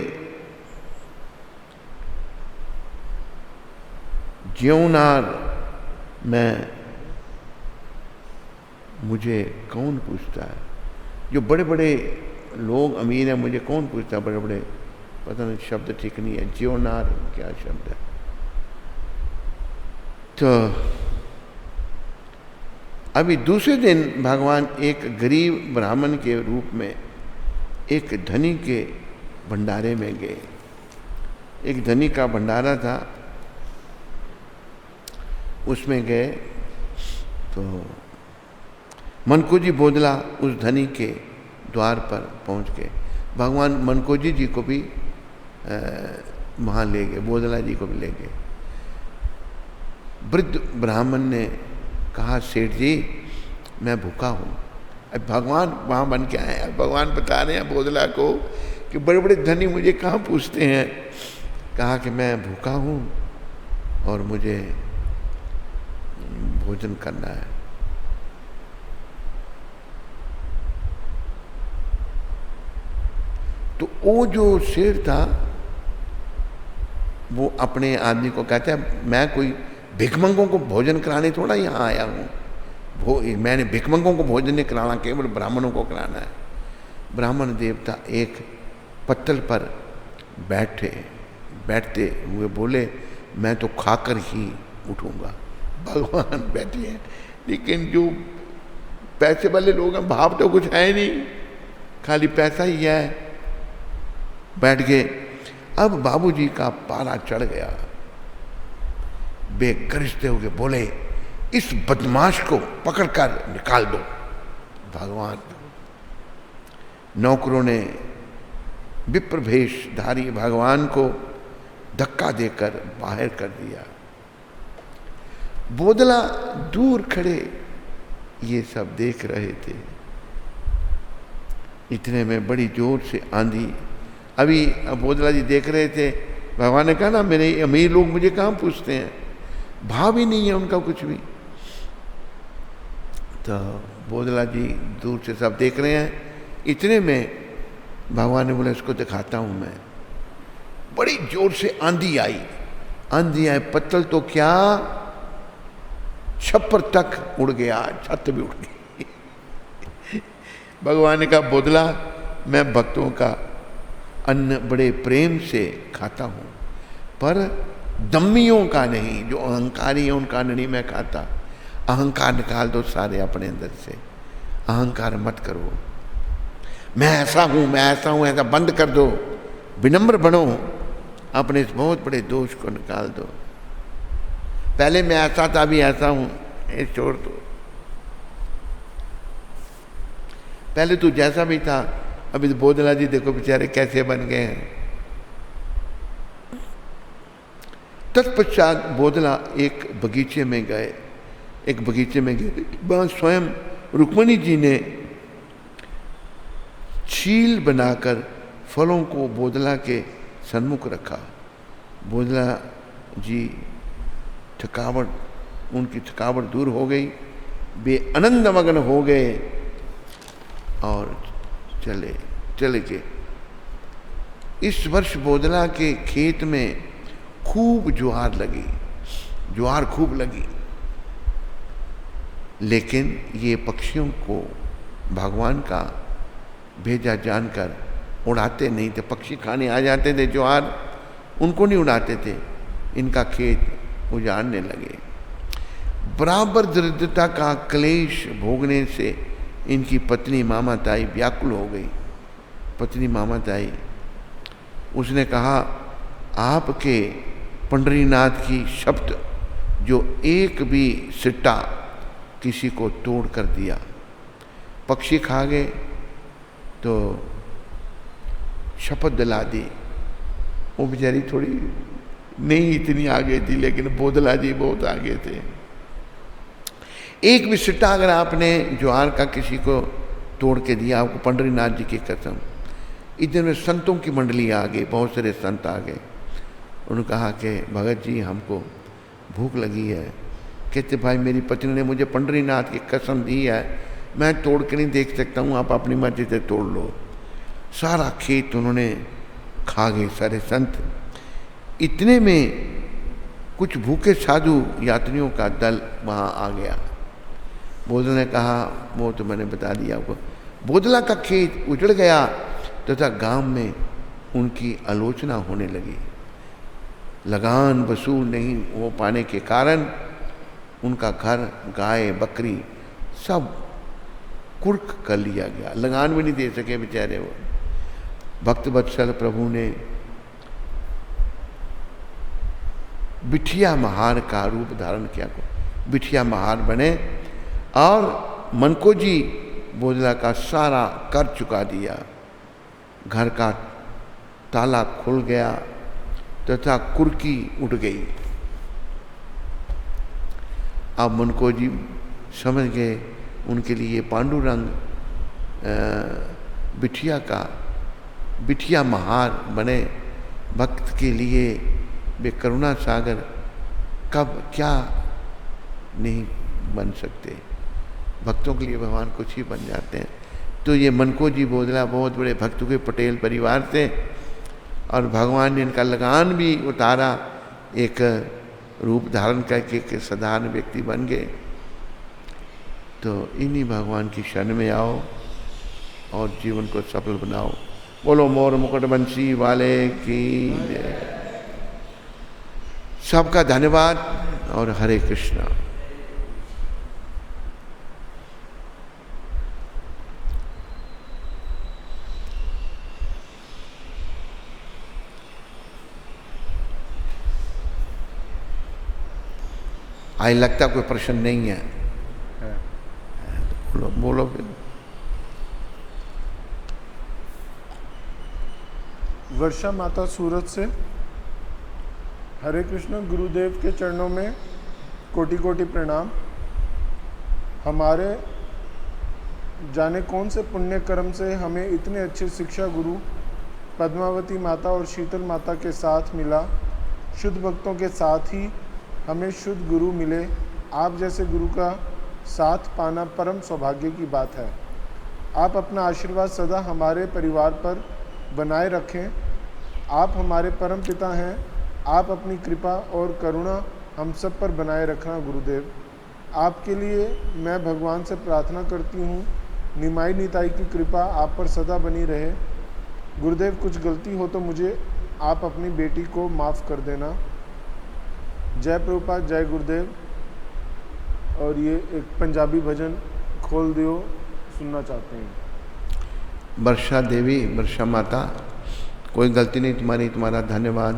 ज्योनार मैं, मुझे कौन पूछता है? जो बड़े बड़े लोग अमीर हैं, मुझे कौन पूछता है? बड़े बड़े, पता नहीं शब्द ठीक नहीं है, ज्योनार क्या शब्द है? तो अभी दूसरे दिन भगवान एक गरीब ब्राह्मण के रूप में एक धनी के भंडारे में गए। एक धनी का भंडारा था, उसमें गए तो मनकोजी बोदला उस धनी के द्वार पर पहुंच गए। भगवान मनकोजी जी को भी वहाँ ले गए, बोदला जी को भी ले गए। वृद्ध ब्राह्मण ने कहा सेठ जी मैं भूखा हूँ। अब भगवान वहाँ बन के आए हैं, भगवान बता रहे हैं बोदला को कि बड़े बड़े धनी मुझे कहाँ पूछते हैं। कहा कि मैं भूखा हूँ और मुझे भोजन करना है। तो वो जो शेर था वो अपने आदमी को कहता है मैं कोई भिखमंगों को भोजन कराने थोड़ा यहाँ आया हूँ, मैंने भिखमंगों को भोजन नहीं कराना, केवल ब्राह्मणों को कराना है। ब्राह्मण देवता एक पत्तल पर बैठते हुए बोले मैं तो खाकर ही उठूंगा। भगवान बैठे हैं, लेकिन जो पैसे वाले लोग हैं भाव तो कुछ है नहीं, खाली पैसा ही है। बैठ गए। अब बाबूजी का पारा चढ़ गया, बेगरिश्ते हो गए, बोले इस बदमाश को पकड़कर निकाल दो। भगवान नौकरों ने विप्रवेशधारी भगवान को धक्का देकर बाहर कर दिया। बोदला दूर खड़े ये सब देख रहे थे। इतने में बड़ी जोर से आंधी, अभी बोदला जी देख रहे थे। भगवान ने कहा ना मेरे अमीर लोग मुझे कहाँ पूछते हैं, भाव ही नहीं है उनका कुछ भी। तो बोदला जी दूर से सब देख रहे हैं। इतने में भगवान ने बोला इसको दिखाता हूँ मैं। बड़ी जोर से आंधी आई, पत्तल तो क्या छप्पर तक उड़ गया, छत भी उड़ गई। भगवान ने कहा बोदला मैं भक्तों का अन्न बड़े प्रेम से खाता हूँ, पर दम्मियों का नहीं, जो अहंकारी है उनका अन्न नहीं मैं खाता। अहंकार निकाल दो सारे अपने अंदर से, अहंकार मत करो। मैं ऐसा हूँ, मैं ऐसा हूँ, ऐसा बंद कर दो, विनम्र बनो, अपने इस बहुत बड़े दोष को निकाल दो। पहले मैं ऐसा था अभी ऐसा हूँ, ये छोड़ दो। पहले तू जैसा भी था, अभी तो बोदला जी देखो बेचारे कैसे बन गए हैं। तत्पश्चात बोदला एक बगीचे में गए। वहाँ स्वयं रुक्मणी जी ने छील बनाकर फलों को बोदला के सन्मुख रखा। बोदला जी उनकी थकावट दूर हो गई, वे आनंद मग्न हो गए और चले गए। इस वर्ष बोदला के खेत में खूब ज्वार खूब लगी, लेकिन ये पक्षियों को भगवान का भेजा जानकर उड़ाते नहीं थे। पक्षी खाने आ जाते थे ज्वार, उनको नहीं उड़ाते थे। इनका खेत उजाड़ने लगे। बराबर दरिद्रता का क्लेश भोगने से इनकी पत्नी मामाताई व्याकुल हो गई। पत्नी मामाताई, उसने कहा आपके पंडरीनाथ की शब्द जो एक भी सिट्टा किसी को तोड़ कर दिया, पक्षी खा गए तो शपथ दिला दी। वो बेचारी थोड़ी नहीं इतनी आगे थी, लेकिन बोधला जी बहुत आगे थे। एक भी सिट्टा अगर आपने ज्वार का किसी को तोड़ के दिया, आपको पंडरीनाथ जी की कसम, इतने में संतों की मंडली आ गई, बहुत सारे संत आ गए। उन्होंने कहा कि भगत जी हमको भूख लगी है। कहते भाई मेरी पत्नी ने मुझे पंडरीनाथ की कसम दी है, मैं तोड़ के नहीं देख सकता हूँ, आप अपनी मर्जी से तोड़ लो। सारा खेत उन्होंने खा गए सारे संत। इतने में कुछ भूखे साधु यात्रियों का दल वहाँ आ गया। बोधला ने कहा वो तो मैंने बता दिया आपको। बोधला का खेत उजड़ गया तथा गांव में उनकी आलोचना होने लगी। लगान वसूल नहीं हो पाने के कारण उनका घर, गाय, बकरी सब कुर्क कर लिया गया। लगान भी नहीं दे सके बेचारे वो। भक्त वत्सल प्रभु ने बिठिया महार का रूप धारण किया। बिठिया महार बने और मनको जी बोधला का सारा कर चुका दिया। घर का ताला खुल गया तथा कुर्की उठ गई। अब मनको जी समझ गए उनके लिए पांडुरंग बिठिया महार बने। भक्त के लिए वे करुणा सागर कब क्या नहीं बन सकते, भक्तों के लिए भगवान कुछ ही बन जाते हैं। तो ये मनको जी बोधला बहुत बड़े भक्तों के पटेल परिवार थे और भगवान ने इनका लगान भी उतारा, एक रूप धारण करके एक साधारण व्यक्ति बन गए। तो इन्हीं भगवान की शरण में आओ और जीवन को सफल बनाओ। बोलो मोर मुकुट बंसी वाले की जय। सबका धन्यवाद और हरे कृष्णा। आई लगता कोई प्रश्न नहीं है, बोलो फिर। वर्षा माता सूरत से। हरे कृष्ण। गुरुदेव के चरणों में कोटि कोटि प्रणाम। हमारे जाने कौन से पुण्य कर्म से हमें इतने अच्छे शिक्षा गुरु पद्मावती माता और शीतल माता के साथ मिला। शुद्ध भक्तों के साथ ही हमें शुद्ध गुरु मिले। आप जैसे गुरु का साथ पाना परम सौभाग्य की बात है। आप अपना आशीर्वाद सदा हमारे परिवार पर बनाए रखें। आप हमारे परम पिता हैं। आप अपनी कृपा और करुणा हम सब पर बनाए रखना गुरुदेव। आपके लिए मैं भगवान से प्रार्थना करती हूँ, निमाई निताई की कृपा आप पर सदा बनी रहे। गुरुदेव कुछ गलती हो तो मुझे आप अपनी बेटी को माफ़ कर देना। जय प्रभुपाद, जय गुरुदेव। और ये एक पंजाबी भजन खोल दियो सुनना चाहते हैं। वर्षा देवी, वर्षा माता, कोई गलती नहीं तुम्हारी, तुम्हारा धन्यवाद।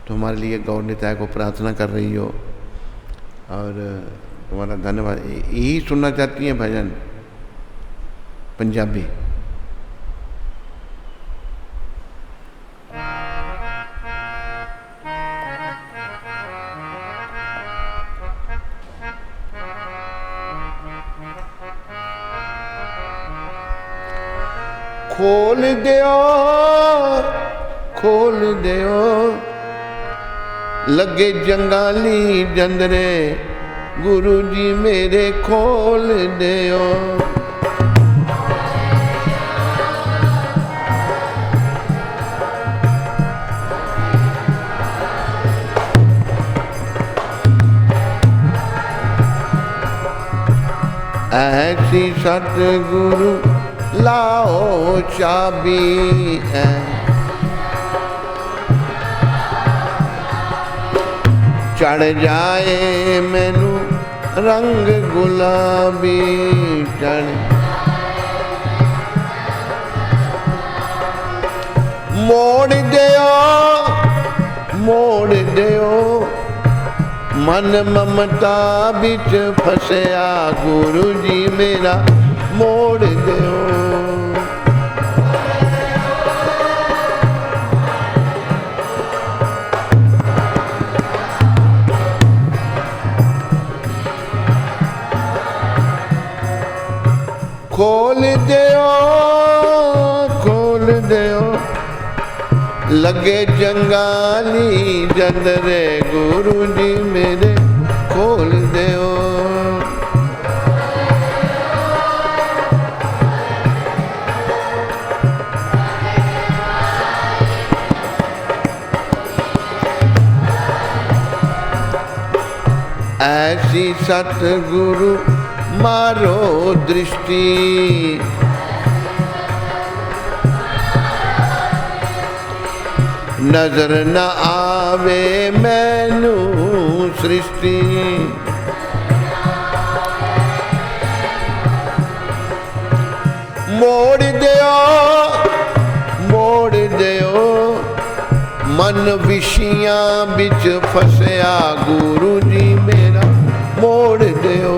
तुम्हारे लिए गौर निताय को प्रार्थना कर रही हो और तुम्हारा धन्यवाद। यही सुनना चाहती हैं भजन पंजाबी। खोल दियो, खोल दियो, लगे जंगाली जंदरे, गुरु जी मेरे खोल दियो। ऐसी सतगुरु लाओ चाबी है, चढ़ जाए मैनू रंग गुलाबी, चढ़ मोड़ दियो, मोड़ दियो, मन ममता बिच फसया, गुरु जी मेरा मोड़ दो। खोल दो, खोल दो, लगे जंगाली जंदरे गुरु जी मेरे खोल दो। ऐसी सतगुरु मारो दृष्टि, नजर न आवे मैनू सृष्टि। मोड़ दो, मोड़ दो, मन विशियां बिच फसया गुरु जी मेरा मोड़ दो।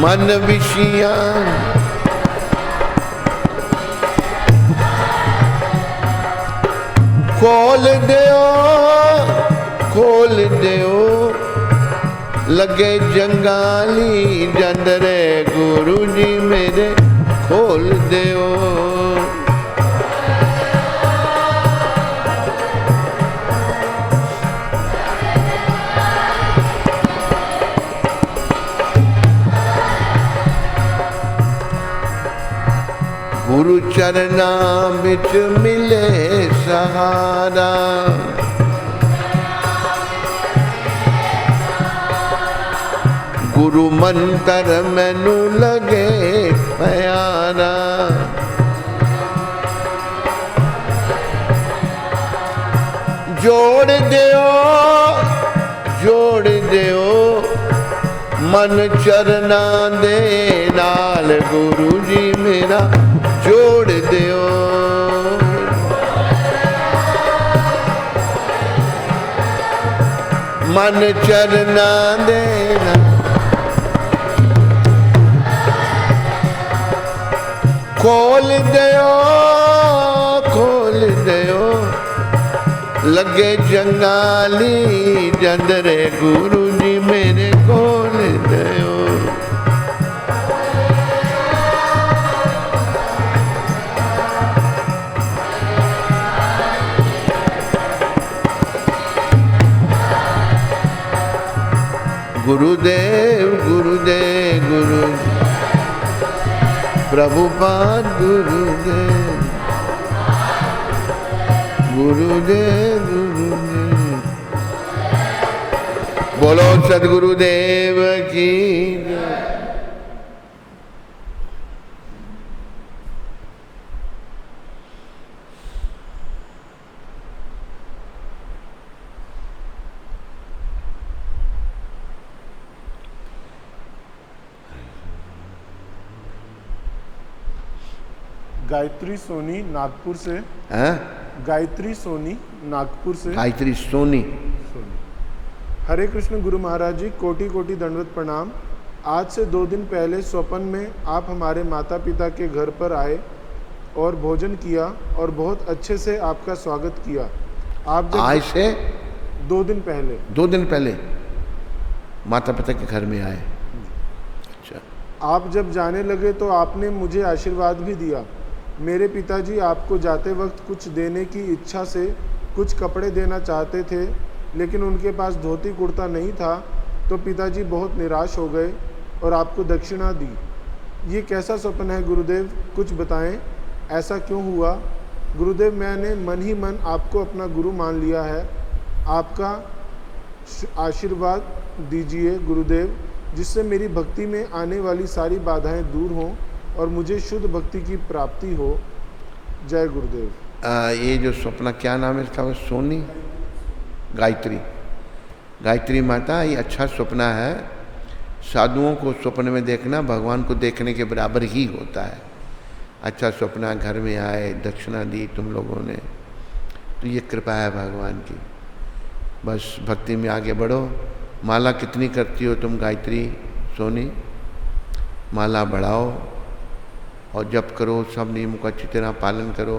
मन विशियां खोल दो, खोल दो, लगे जंगाली जंदरे गुरु जी मेरे खोल दो। गुरु चरना बिच मिले सहारा, गुरु मंत्र मैनू लगे प्यारा। जोड़ दो, जोड़ दो, मन चरना दे नाल गुरु जी मेरा जोड़ दो। मन चरना देना, खोल दो, खोल दो, लगे जंगाली जंदरे गुरु जी मेरे खोल दो। गुरुदेव गुरुदेव गुरु प्रभुपाद गुरुदेव गुरुदेव गुरुदेव। बोलो सद्गुरुदेव की जय। गायत्री सोनी नागपुर से। हैं? गायत्री सोनी नागपुर से। गायत्री सोनी। हरे कृष्ण गुरु महाराज जी, कोटि कोटि दंडवत प्रणाम। आज से 2 दिन पहले स्वप्न में आप हमारे माता पिता के घर पर आए और भोजन किया और बहुत अच्छे से आपका स्वागत किया। आप जब आज से 2 दिन पहले 2 दिन पहले माता पिता के घर में आए। अच्छा। आप जब जाने लगे तो आपने मुझे आशीर्वाद भी दिया। मेरे पिताजी आपको जाते वक्त कुछ देने की इच्छा से कुछ कपड़े देना चाहते थे, लेकिन उनके पास धोती कुर्ता नहीं था, तो पिताजी बहुत निराश हो गए और आपको दक्षिणा दी। ये कैसा स्वप्न है गुरुदेव, कुछ बताएं, ऐसा क्यों हुआ? गुरुदेव, मैंने मन ही मन आपको अपना गुरु मान लिया है। आपका आशीर्वाद दीजिए गुरुदेव, जिससे मेरी भक्ति में आने वाली सारी बाधाएं दूर हों और मुझे शुद्ध भक्ति की प्राप्ति हो। जय गुरुदेव। ये जो स्वप्न क्या नाम है इसका? सोनी गायत्री। गायत्री माता, ये अच्छा स्वप्न है। साधुओं को स्वप्न में देखना भगवान को देखने के बराबर ही होता है। अच्छा स्वप्न, घर में आए, दक्षिणा दी तुम लोगों ने, तो ये कृपा है भगवान की। बस भक्ति में आगे बढ़ो माला कितनी करती हो तुम गायत्री सोनी? माला बढ़ाओ और जप करो, सब नियमों का अच्छी तरह पालन करो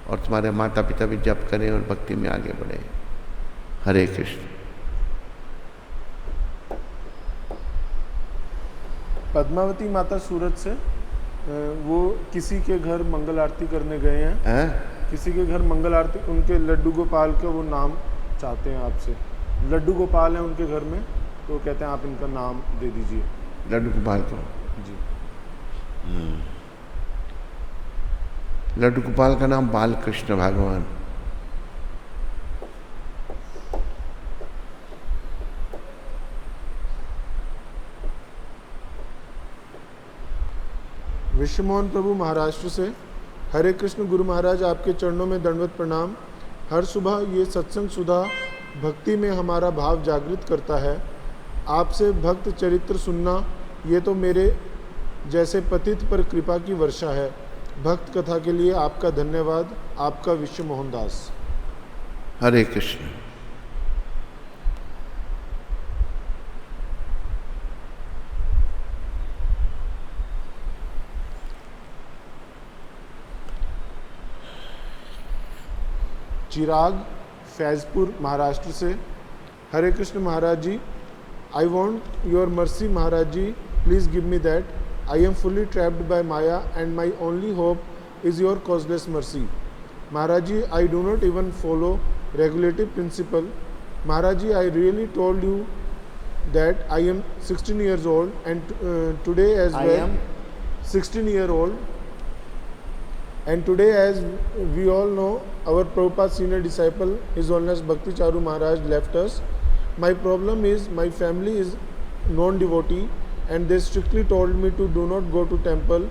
और तुम्हारे माता पिता भी जप करें और भक्ति में आगे बढ़े। हरे कृष्ण। पद्मावती माता सूरत से, वो किसी के घर मंगल आरती करने गए हैं। किसी के घर मंगल आरती, उनके लड्डू गोपाल का वो नाम चाहते हैं आपसे। लड्डू गोपाल हैं उनके घर में, तो कहते हैं आप इनका नाम दे दीजिए। लड्डू गोपाल को? जी। लड्डू गोपाल का नाम बालकृष्ण भगवान। विश्वमोहन प्रभु महाराष्ट्र से, हरे कृष्ण गुरु महाराज, आपके चरणों में दंडवत प्रणाम। हर सुबह ये सत्संग सुधा भक्ति में हमारा भाव जागृत करता है। आपसे भक्त चरित्र सुनना, ये तो मेरे जैसे पतित पर कृपा की वर्षा है। भक्त कथा के लिए आपका धन्यवाद। आपका विश्व मोहन दास। हरे कृष्ण। चिराग फैज़पुर महाराष्ट्र से, Hare Krishna Maharaj ji, I want your mercy Maharaj ji, please give me that. I am fully trapped by maya and my only hope is your causeless mercy. Maharaj ji, I do not even follow regulative principle. Maharaj ji, I really told you that I am 16 years old and today as well. I am 16-year-old and today, as we all know, our Prabhupada senior disciple, His Holiness Bhakti Charu Maharaj left us. My problem is my family is non-devotee and they strictly told me to do not go to temple.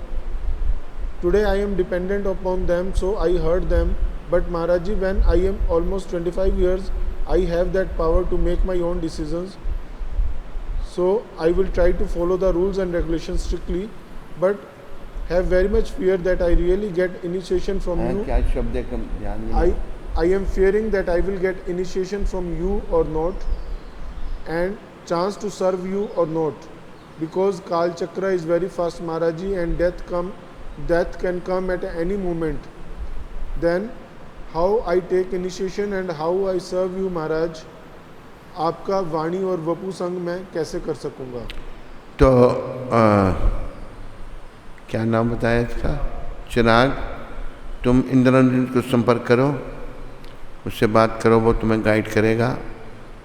Today I am dependent upon them, so I heard them. But Maharaj ji, when I am almost 25 years, I have that power to make my own decisions. So I will try to follow the rules and regulations strictly, but have very much fear that I really get initiation from you. क्या शब्द है, कम ध्यान नहीं। I am fearing that I will get initiation from you or not, and chance to serve you or not, because Kal Chakra is very fast, Maharaj ji, and death can come at any moment. Then how I take initiation and how I serve you Maharaj, आपका वाणी और वपु संग मैं कैसे कर सकूँगा? तो क्या नाम बताया इसका? चिराग, तुम इंद्रानुज को संपर्क करो, उससे बात करो, वो तुम्हें गाइड करेगा।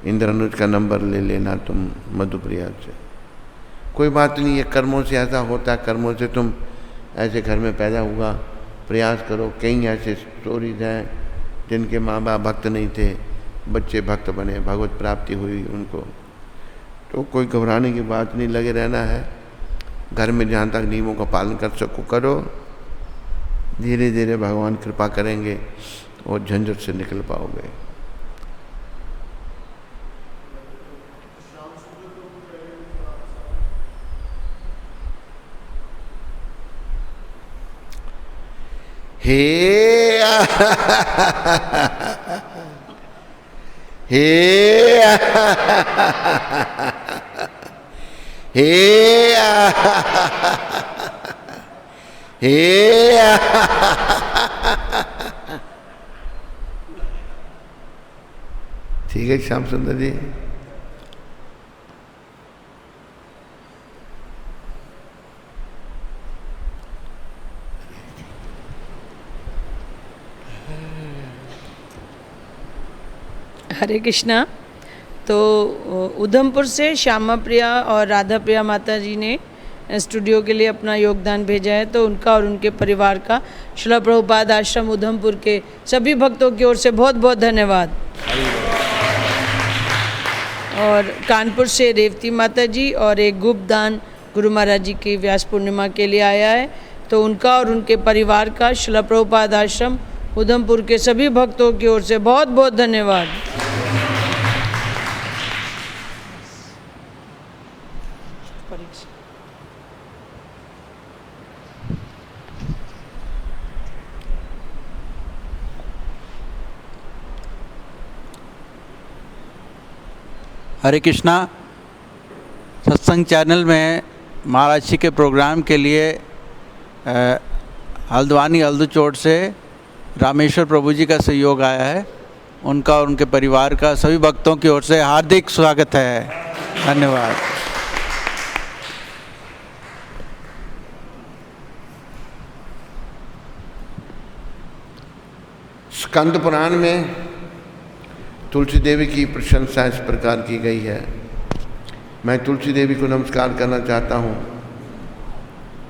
इंद्रानुज का नंबर ले लेना तुम मधुप्रिया से। कोई बात नहीं है, कर्मों से ऐसा होता है, कर्मों से तुम ऐसे घर में पैदा हुआ, प्रयास करो। कई ऐसे स्टोरीज हैं जिनके माँ बाप भक्त नहीं थे, बच्चे भक्त बने, भगवत प्राप्ति हुई उनको। तो कोई घबराने की बात नहीं, लगे रहना है। घर में जहाँ तक नियमों का पालन कर सको करो, धीरे धीरे भगवान कृपा करेंगे और झंझट से निकल पाओगे। हे हे हे ठीक है श्याम सुंदर जी। हरे कृष्णा। तो उधमपुर से श्यामा प्रिया और राधा प्रिया माता जी ने स्टूडियो के लिए अपना योगदान भेजा है, तो उनका और उनके परिवार का श्रील प्रभुपाद आश्रम उधमपुर के सभी भक्तों की ओर से बहुत बहुत धन्यवाद। और कानपुर से रेवती माता जी और एक गुप्त दान गुरु महाराज जी की व्यास पूर्णिमा के लिए आया है, तो उनका और उनके परिवार का श्रील प्रभुपाद आश्रम उधमपुर के सभी भक्तों की ओर से बहुत बहुत धन्यवाद। हरे कृष्णा। सत्संग चैनल में महाराज जी के प्रोग्राम के लिए हल्द्वानी हल्दूचोट से रामेश्वर प्रभु जी का सहयोग आया है। उनका और उनके परिवार का सभी भक्तों की ओर से हार्दिक स्वागत है। धन्यवाद। स्कंद पुराण में तुलसी देवी की प्रशंसा इस प्रकार की गई है। मैं तुलसी देवी को नमस्कार करना चाहता हूँ।